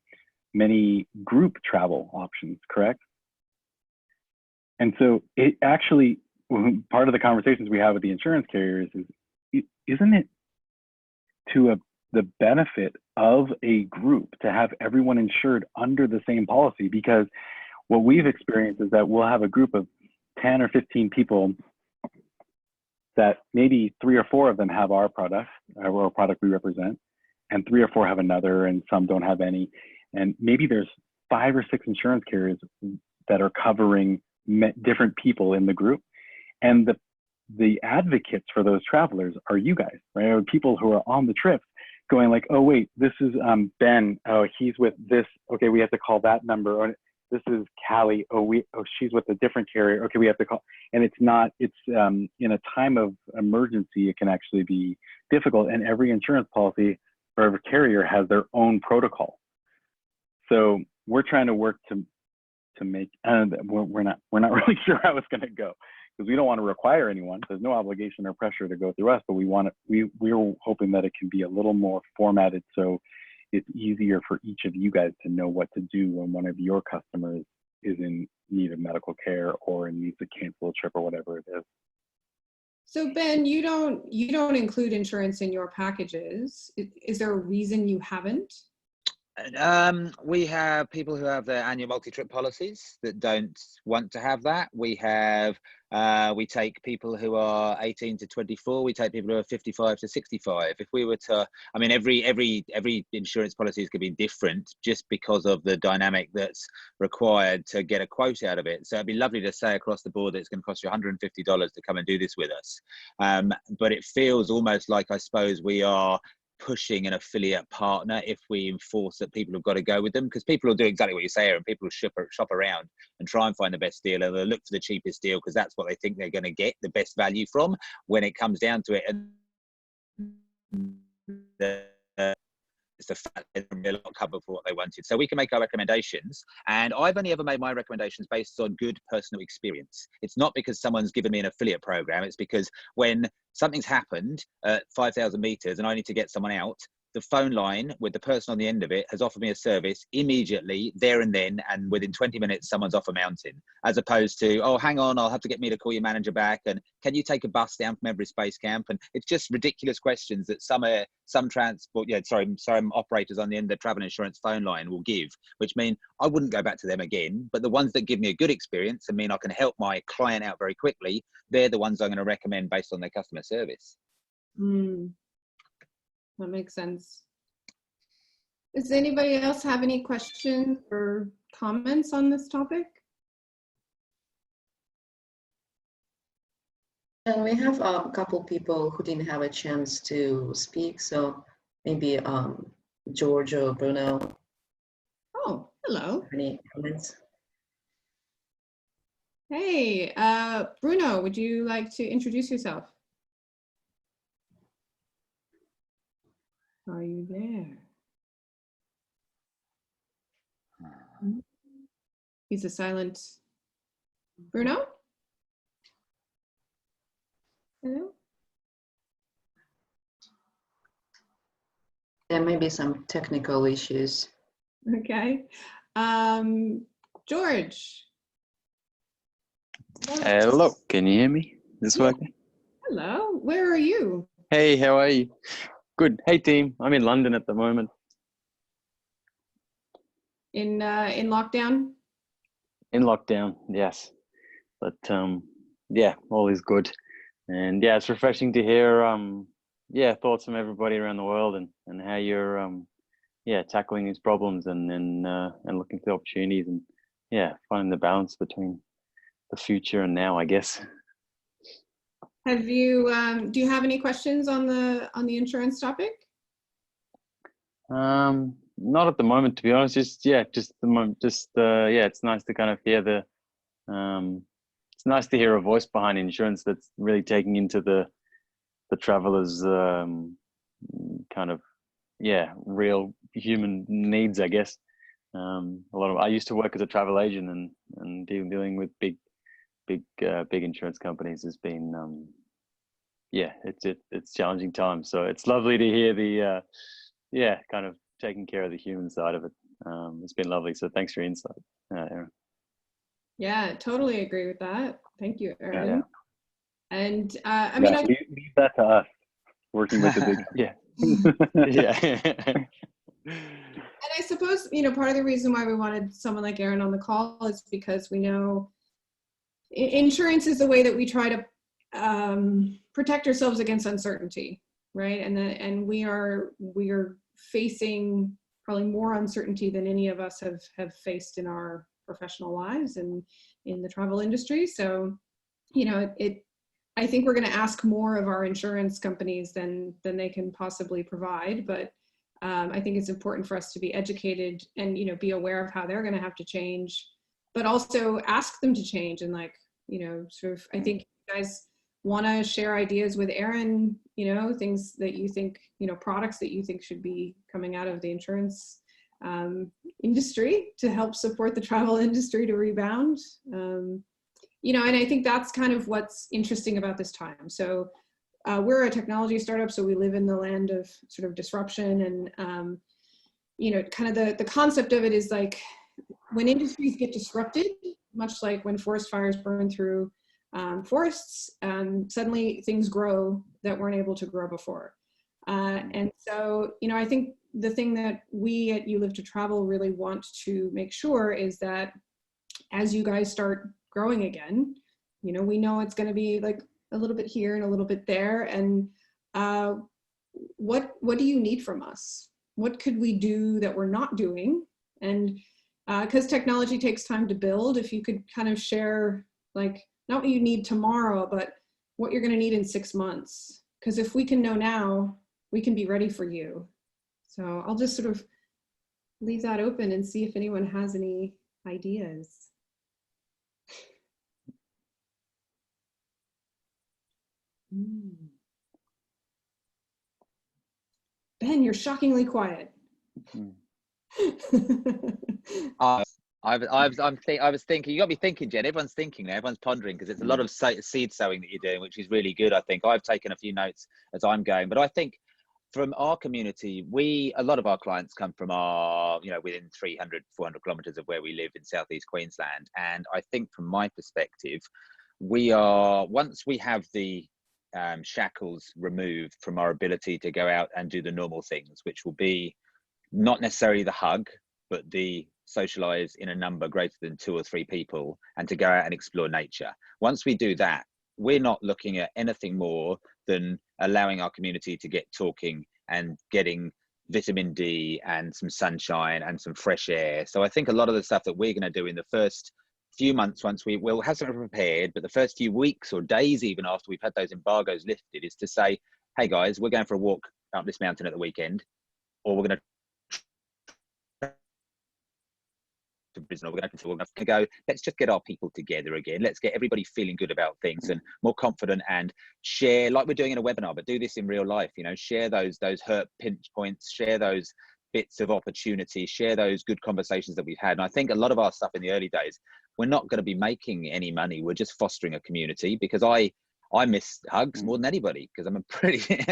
many group travel options, correct? And so it actually, part of the conversations we have with the insurance carriers is, isn't it to the benefit of a group to have everyone insured under the same policy? Because what we've experienced is that we'll have a group of 10 or 15 people that maybe 3 or 4 of them have our product, or a product we represent, and 3 or 4 have another, and some don't have any. And maybe there's 5 or 6 insurance carriers that are covering different people in the group. And the advocates for those travelers are you guys, right? Or people who are on the trip going like, oh wait, this is Ben, oh he's with this, okay, we have to call that number. Or this is Callie, oh she's with a different carrier, okay, we have to call. And it's in a time of emergency, it can actually be difficult, and every insurance policy for every carrier has their own protocol. So we're trying to work to make, we're not really sure how it's going to go, because we don't want to require anyone. There's no obligation or pressure to go through us, but we're hoping that it can be a little more formatted so it's easier for each of you guys to know what to do when one of your customers is in need of medical care or needs to cancel a trip or whatever it is. So Ben, you don't include insurance in your packages. Is there a reason you haven't? We have people who have their annual multi-trip policies that don't want to have that. We take people who are 18 to 24. We take people who are 55 to 65. If we were to, I mean, every insurance policy is going to be different just because of the dynamic that's required to get a quote out of it. So it'd be lovely to say across the board that it's going to cost you $150 to come and do this with us. But it feels almost like, I suppose, we are pushing an affiliate partner if we enforce that people have got to go with them, because people will do exactly what you say, and people will shop around and try and find the best deal, and they'll look for the cheapest deal because that's what they think they're going to get the best value from when it comes down to it. And it's the fact that they're a lot covered for what they wanted. So we can make our recommendations, and I've only ever made my recommendations based on good personal experience. It's not because someone's given me an affiliate program. It's because when something's happened at 5,000 meters and I need to get someone out, the phone line with the person on the end of it has offered me a service immediately, there and then, and within 20 minutes, someone's off a mountain, as opposed to, oh, hang on, I'll have to get me to call your manager back, and can you take a bus down from Everest Base Camp? And it's just ridiculous questions that some operators on the end of the travel insurance phone line will give, which mean I wouldn't go back to them again. But the ones that give me a good experience and mean I can help my client out very quickly, they're the ones I'm going to recommend based on their customer service. That makes sense. Does anybody else have any questions or comments on this topic? And we have a couple people who didn't have a chance to speak, so maybe George or Bruno. Oh, hello. Any comments? Hey, Bruno, would you like to introduce yourself? Are you there? He's a silent Bruno? Hello? There may be some technical issues. Okay. George. Hello, can you hear me? This working? Hello, where are you? Hey, how are you? Good. Hey team, I'm in London at the moment. In lockdown? In lockdown, yes. But yeah, all is good. And yeah, it's refreshing to hear yeah, thoughts from everybody around the world and how you're yeah, tackling these problems and looking for opportunities and yeah, finding the balance between the future and now, I guess. Have you do you have any questions on the insurance topic? Not at the moment, to be honest. Just yeah, just the moment. Just yeah, it's nice to kind of hear the. It's nice to hear a voice behind insurance that's really taking into the travelers' kind of yeah, real human needs, I guess. I used to work as a travel agent and dealing with big insurance companies has been yeah, it's challenging times. So it's lovely to hear the yeah, kind of taking care of the human side of it. It's been lovely. So thanks for your insight, Erin. Yeah, totally agree with that. Thank you, Erin. Yeah. And I mean, leave that to us, working with the big. Yeah. Yeah. And I suppose, you know, part of the reason why we wanted someone like Erin on the call is because we know insurance is the way that we try to protect ourselves against uncertainty, right? And we are facing probably more uncertainty than any of us have faced in our professional lives and in the travel industry. So, you know, I think we're going to ask more of our insurance companies than they can possibly provide, but I think it's important for us to be educated and, you know, be aware of how they're going to have to change, but also ask them to change. And like, you know, sort of, I think you guys want to share ideas with Erin, you know, things that you think, you know, products that you think should be coming out of the insurance industry to help support the travel industry to rebound. You know, and I think that's kind of what's interesting about this time. So we're a technology startup, so we live in the land of sort of disruption and, you know, kind of the concept of it is like when industries get disrupted, much like when forest fires burn through forests, suddenly things grow that weren't able to grow before. And so, you know, I think the thing that we at You Live to Travel really want to make sure is that as you guys start growing again, you know, we know it's going to be like a little bit here and a little bit there. And what do you need from us? What could we do that we're not doing? And because technology takes time to build, if you could kind of share like not what you need tomorrow, but what you're going to need in 6 months. Because if we can know now, we can be ready for you. So I'll just sort of leave that open and see if anyone has any ideas. Ben, you're shockingly quiet. I was thinking, you got me thinking, Jen. Everyone's thinking now. Everyone's pondering because it's a lot of seed sowing that you're doing, which is really good. I think I've taken a few notes as I'm going, but I think from our community, a lot of our clients come from our, within 300, 400 kilometers of where we live in Southeast Queensland. And I think from my perspective, once we have the shackles removed from our ability to go out and do the normal things, which will be not necessarily the hug, but the socialize in a number greater than 2 or 3 people, and to go out and explore nature. Once we do that, we're not looking at anything more than allowing our community to get talking and getting vitamin D and some sunshine and some fresh air. So I think a lot of the stuff that we're going to do in the first few months, once we'll have something prepared, but the first few weeks or days, even after we've had those embargoes lifted, is to say, hey guys, we're going for a walk up this mountain at the weekend, or we're going to Brisbane, we're going to go, let's just get our people together again. Let's get everybody feeling good about things and more confident, and share, like we're doing in a webinar, but do this in real life, share those hurt pinch points, share those bits of opportunity, share those good conversations that we've had. And I think a lot of our stuff in the early days, we're not going to be making any money. We're just fostering a community, because I miss hugs more than anybody, because I'm a pretty,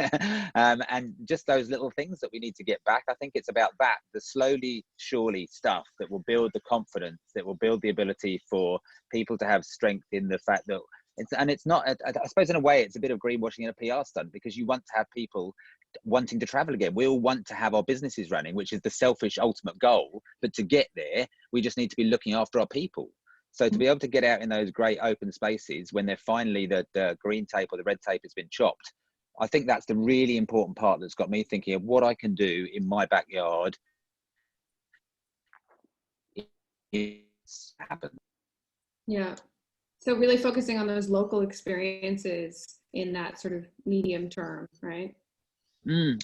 and just those little things that we need to get back. I think it's about that, the slowly, surely stuff that will build the confidence, that will build the ability for people to have strength in the fact that it's not, I suppose in a way, it's a bit of greenwashing and a PR stunt, because you want to have people wanting to travel again. We all want to have our businesses running, which is the selfish ultimate goal. But to get there, we just need to be looking after our people. So to be able to get out in those great open spaces when they're finally the green tape or the red tape has been chopped, I think that's the really important part that's got me thinking of what I can do in my backyard. It's happened. Yeah. So really focusing on those local experiences in that sort of medium term, right?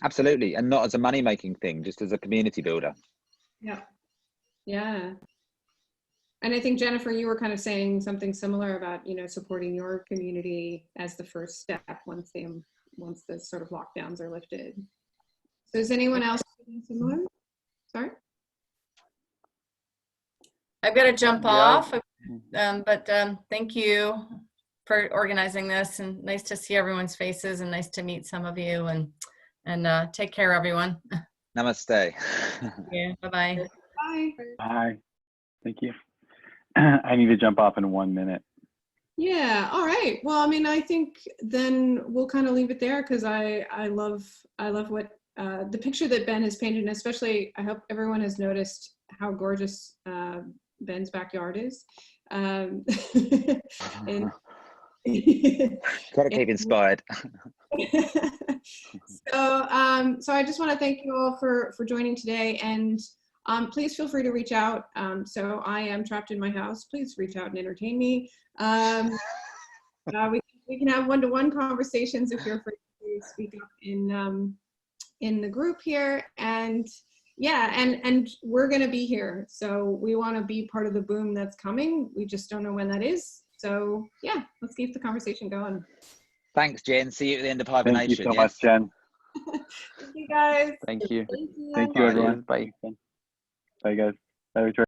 Absolutely. And not as a money-making thing, just as a community builder. Yeah. Yeah. And I think, Jennifer, you were kind of saying something similar about, supporting your community as the first step once the sort of lockdowns are lifted. So is anyone else doing similar? Sorry? I've got to jump off, but thank you for organizing this, and nice to see everyone's faces, and nice to meet some of you, and take care, everyone. Namaste. Yeah, bye-bye. Bye. Bye. Thank you. I need to jump off in 1 minute. Yeah. All right. Well, I think then we'll kind of leave it there, because I love what the picture that Ben has painted, and especially I hope everyone has noticed how gorgeous Ben's backyard is. And Gotta keep inspired. So I just want to thank you all for joining today, and please feel free to reach out. So I am trapped in my house. Please reach out and entertain me. We can have one-to-one conversations if you're afraid to speak up in the group here. And yeah, and we're going to be here. So we want to be part of the boom that's coming. We just don't know when that is. So yeah, let's keep the conversation going. Thanks, Jen. See you at the end of hibernation. Thank you so much, Jen. Thank you, guys. Thank you. Thank you, everyone. Bye. Bye, guys. Bye, Victoria.